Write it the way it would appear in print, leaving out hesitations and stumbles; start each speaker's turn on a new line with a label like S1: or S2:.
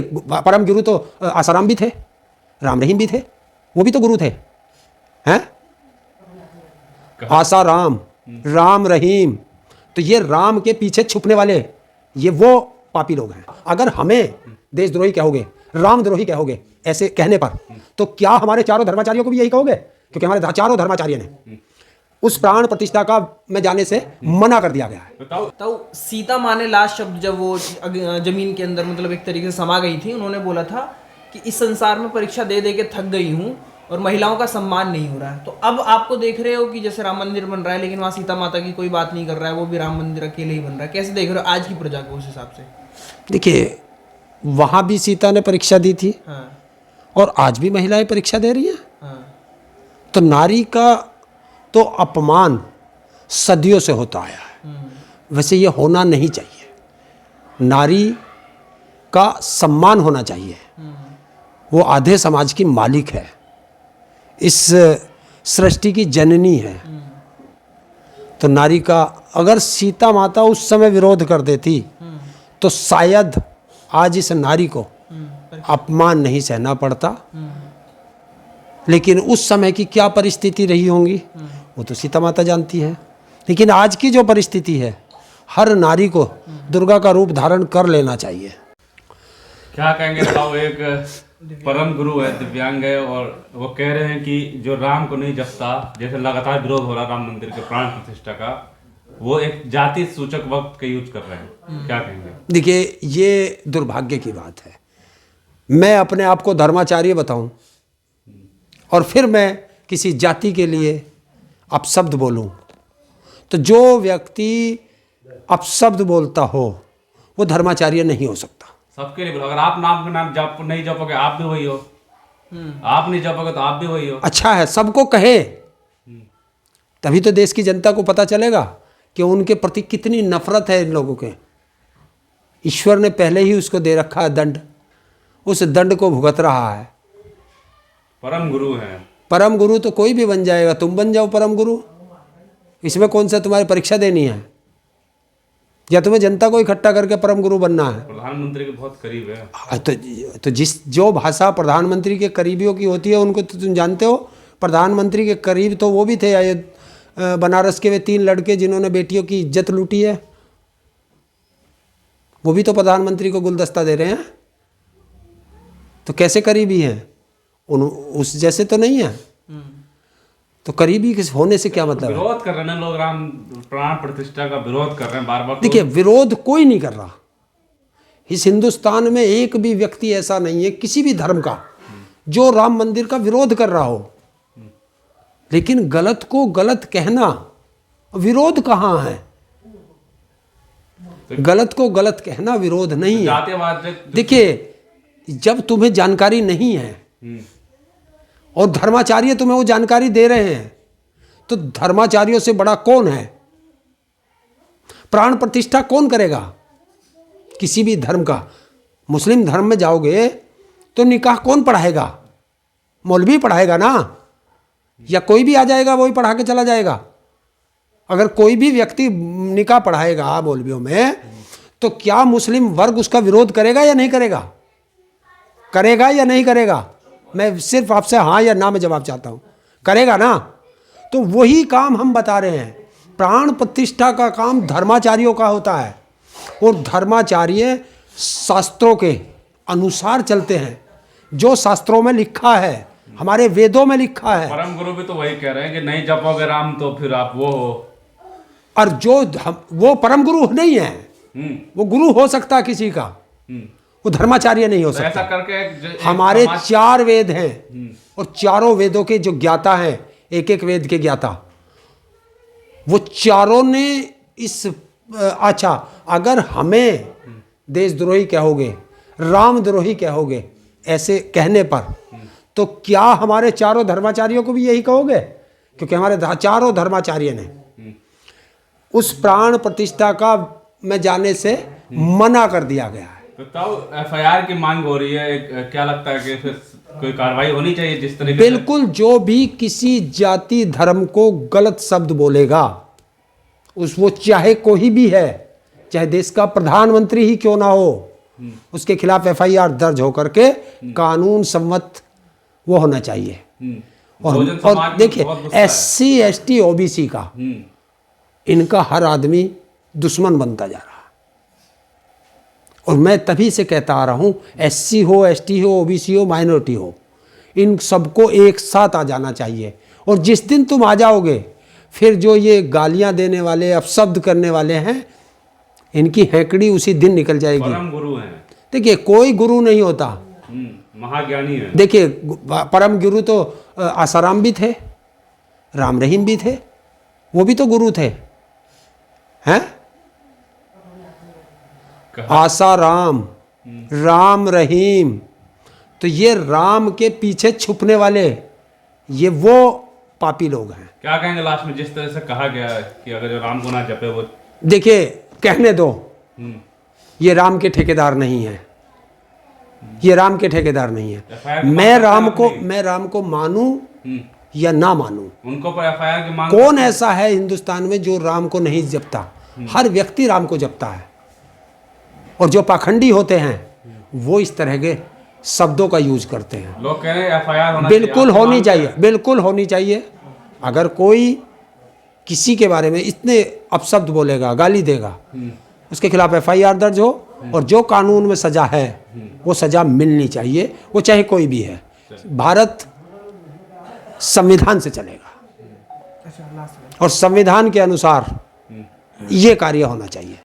S1: परम गुरु तो आसाराम भी थे, राम रहीम भी थे, वो भी तो गुरु थे, हैं? आसाराम, राम रहीम, तो ये राम के पीछे छुपने वाले ये वो पापी लोग हैं। अगर हमें देशद्रोही कहोगे, रामद्रोही कहोगे, ऐसे कहने पर, तो क्या हमारे चारों धर्माचार्यों को भी यही कहोगे? क्योंकि हमारे चारों धर्माचार्य ने उस प्राण प्रतिष्ठा का में जाने से मना कर दिया गया है।
S2: तो सीता माँ ने लास्ट शब्द जब वो जमीन के अंदर मतलब एक तरीके से समा गई थी, उन्होंने बोला था कि इस संसार में परीक्षा दे दे के थक गई हूँ और महिलाओं का सम्मान नहीं हो रहा है। तो अब आपको देख रहे हो कि जैसे राम मंदिर बन रहा है लेकिन वहाँ सीता माता की कोई बात नहीं कर रहा है, वो भी राम मंदिर अकेले ही बन रहा है। कैसे देख रहे हो आज की प्रजा को उस हिसाब से?
S1: देखिए, वहाँ भी सीता ने परीक्षा दी थी,
S2: हाँ,
S1: और आज भी महिलाएं परीक्षा दे रही हैं।
S2: हाँ,
S1: तो नारी का तो अपमान सदियों से होता आया है, वैसे ये होना नहीं चाहिए। नारी का सम्मान होना चाहिए, वो आधे समाज की मालिक है, इस सृष्टि की जननी है। तो नारी का अगर सीता माता उस समय विरोध कर देती तो शायद आज इस नारी को अपमान नहीं सहना पड़ता। लेकिन उस समय की क्या परिस्थिति रही होंगी वो तो सीता माता जानती है। लेकिन आज की जो परिस्थिति है, हर नारी को दुर्गा का रूप धारण कर लेना चाहिए।
S3: क्या कहेंगे साहब, एक परम गुरु है, दिव्यांग है, और वो कह रहे हैं कि जो राम को नहीं जपता, जैसे लगातार विरोध हो रहा राम मंदिर के प्राण प्रतिष्ठा का, वो एक जाति सूचक वक्त का यूज कर रहे हैं। क्या कहेंगे?
S1: देखिए, ये दुर्भाग्य की बात है। मैं अपने आप को धर्माचार्य बताऊं और फिर मैं किसी जाति के लिए अपशब्द बोलूं, तो जो व्यक्ति अपशब्द बोलता हो वो धर्माचार्य नहीं हो सकता।
S3: सबके लिए बोलो, अगर आप नाम के नाम जप नहीं जपोगे आप भी वही हो, आप नहीं जपोगे तो आप भी वही हो।
S1: अच्छा है, सबको कहे, तभी तो देश की जनता को पता चलेगा कि उनके प्रति कितनी नफरत है इन लोगों के। ईश्वर ने पहले ही उसको दे रखा है दंड, उस दंड को भुगत रहा है।
S3: परम गुरु है,
S1: परम गुरु तो कोई भी बन जाएगा, तुम बन जाओ परम गुरु, इसमें कौन सा तुम्हारी परीक्षा देनी है, या तुम्हें जनता को इकट्ठा करके परम गुरु बनना है?
S3: प्रधानमंत्री के बहुत करीब है।
S1: तो जो भाषा प्रधानमंत्री के करीबियों की होती है उनको तो तुम जानते हो। प्रधानमंत्री के करीब तो वो भी थे, बनारस के वे 3 लड़के जिन्होंने बेटियों की इज्जत लूटी है, वो भी तो प्रधानमंत्री को गुलदस्ता दे रहे हैं। तो कैसे करीबी हैं? उस जैसे तो नहीं है। तो करीबी होने से क्या मतलब है?
S3: विरोध कर रहे हैं लोग, राम प्राण प्रतिष्ठा का विरोध कर रहे हैं बार बार।
S1: देखिए, विरोध कोई नहीं कर रहा। इस हिंदुस्तान में एक भी व्यक्ति ऐसा नहीं है किसी भी धर्म का जो राम मंदिर का विरोध कर रहा हो। लेकिन गलत को गलत कहना, विरोध कहाँ है? गलत को गलत कहना विरोध नहीं है। देखिए, जब तुम्हें जानकारी नहीं है और धर्माचार्य तुम्हें वो जानकारी दे रहे हैं, तो धर्माचार्यों से बड़ा कौन है? प्राण प्रतिष्ठा कौन करेगा किसी भी धर्म का? मुस्लिम धर्म में जाओगे तो निकाह कौन पढ़ाएगा? मौलवी पढ़ाएगा ना, या कोई भी आ जाएगा वही पढ़ा के चला जाएगा? अगर कोई भी व्यक्ति निकाह पढ़ाएगा मौलवियों में, तो क्या मुस्लिम वर्ग उसका विरोध करेगा या नहीं करेगा? करेगा या नहीं करेगा? मैं सिर्फ आपसे हाँ या ना में जवाब चाहता हूँ। करेगा ना? तो वही काम हम बता रहे हैं। प्राण प्रतिष्ठा का काम धर्माचार्यों का होता है, और धर्माचार्य शास्त्रों के अनुसार चलते हैं। जो शास्त्रों में लिखा है, हमारे वेदों में लिखा है।
S3: परम गुरु भी तो वही कह रहे हैं कि नहीं जपोगे राम तो फिर आप वो हो।
S1: और वो परम गुरु नहीं है, वो गुरु हो सकता है किसी का, वो धर्माचार्य नहीं हो सकता।
S3: ऐसा करके
S1: हमारे 4 वेद हैं, और चारों वेदों के जो ज्ञाता हैं, एक एक वेद के ज्ञाता, वो चारों ने इस अच्छा, अगर हमें देशद्रोही कहोगे, रामद्रोही कहोगे, ऐसे कहने पर, तो क्या हमारे चारों धर्माचार्यों को भी यही कहोगे? क्योंकि हमारे चारों धर्माचार्य ने उस प्राण प्रतिष्ठा का में जाने से मना कर दिया गया है।
S3: तो FIR की मांग हो रही है, क्या लगता है कि फिर कोई कार्रवाई होनी चाहिए जिस तरीके
S1: बिल्कुल, जो भी किसी जाति धर्म को गलत शब्द बोलेगा, वो चाहे कोई भी है, चाहे देश का प्रधानमंत्री ही क्यों ना हो, उसके खिलाफ FIR दर्ज होकर के कानून सम्मत वो होना चाहिए।
S3: बहुजन समाज
S1: और
S3: में
S1: देखिए
S3: बहुत गुस्सा है।
S1: SC ST OBC का इनका हर आदमी दुश्मन बनता जा रहा है। और मैं तभी से कहता आ रहा हूँ, SC हो, ST हो, OBC हो, माइनॉरिटी हो, इन सबको एक साथ आ जाना चाहिए। और जिस दिन तुम आ जाओगे, फिर जो ये गालियां देने वाले, अपशब्द करने वाले हैं, इनकी हैकड़ी उसी दिन निकल जाएगी।
S3: परम गुरु हैं।
S1: देखिए कोई गुरु नहीं होता।
S3: महाज्ञानी है।
S1: देखिए परम गुरु तो आसाराम भी थे, राम रहीम भी थे, वो भी तो गुरु थे, हैं? आसाराम, राम रहीम, तो ये राम के पीछे छुपने वाले, ये वो पापी लोग हैं।
S3: क्या कहेंगे लास्ट में, जिस तरह से कहा गया है कि अगर जो राम को ना जपे वो।
S1: देखिए कहने दो, ये राम के ठेकेदार नहीं है, ये राम के ठेकेदार नहीं है। मैं राम को मानूं या ना मानूं,
S3: उनको पर FIR की मांग।
S1: कौन ऐसा है हिंदुस्तान में जो राम को नहीं जपता? हर व्यक्ति राम को जपता है। और जो पाखंडी होते हैं वो इस तरह के शब्दों का यूज करते हैं।
S3: लोग कह रहे हैं FIR होना
S1: बिल्कुल होनी चाहिए, बिल्कुल होनी चाहिए। अगर कोई किसी के बारे में इतने अपशब्द बोलेगा, गाली देगा, उसके खिलाफ FIR दर्ज हो, और जो कानून में सजा है वो सजा मिलनी चाहिए, वो चाहे कोई भी है। भारत संविधान से चलेगा और संविधान के अनुसार ये कार्य होना चाहिए।